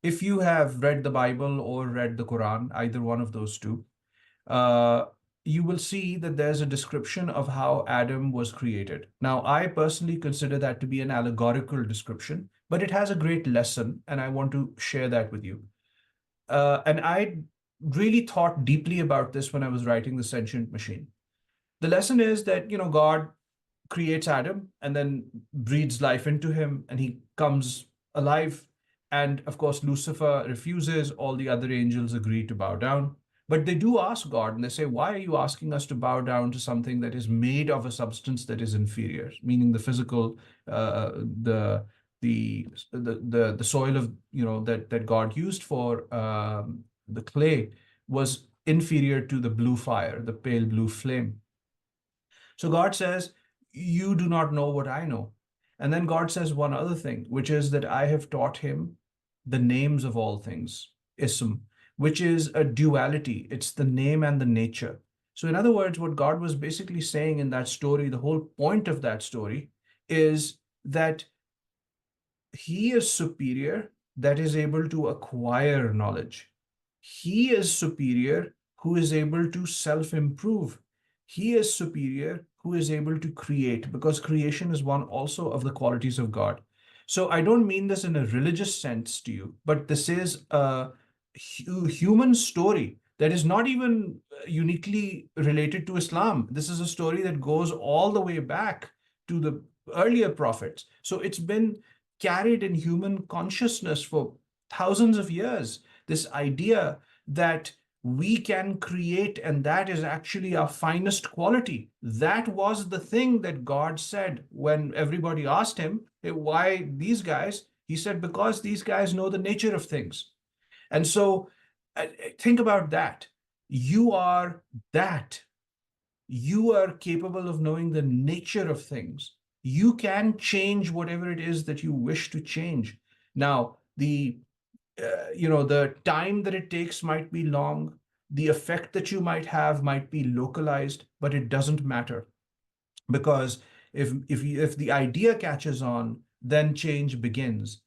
if you have read the Bible or read the Quran, either one of those two, uh, you will see that there's a description of how Adam was created. Now, I personally consider that to be an allegorical description, but it has a great lesson, and I want to share that with you. And I really thought deeply about this when I was writing The Sentient Machine. The lesson is that, God creates Adam and then breathes life into him, and he comes alive. And of course, Lucifer refuses. All the other angels agree to bow down. But they do ask God, and they say, "Why are you asking us to bow down to something that is made of a substance that is inferior?" Meaning the physical, the soil of that God used for the clay was inferior to the blue fire, the pale blue flame. So God says, "You do not know what I know." And then God says one other thing, which is that I have taught him the names of all things, ism, which is a duality. It's the name and the nature. So, in other words, what God was basically saying in that story, the whole point of that story is that he is superior, that is able to acquire knowledge. He is superior, who is able to self improve. He is superior, who is able to create, because creation is one also of the qualities of God. So I don't mean this in a religious sense to you, but this is a human story that is not even uniquely related to Islam. This is a story that goes all the way back to the earlier prophets. So it's been carried in human consciousness for thousands of years. This idea that we can create, and that is actually our finest quality. That was the thing that God said when everybody asked him, "Hey, why these guys?" He said, "Because these guys know the nature of things." And so think about that. You are that. You are capable of knowing the nature of things. You can change whatever it is that you wish to change. Now, the time that it takes might be long. The effect that you might have might be localized, but it doesn't matter, because if the idea catches on, then change begins.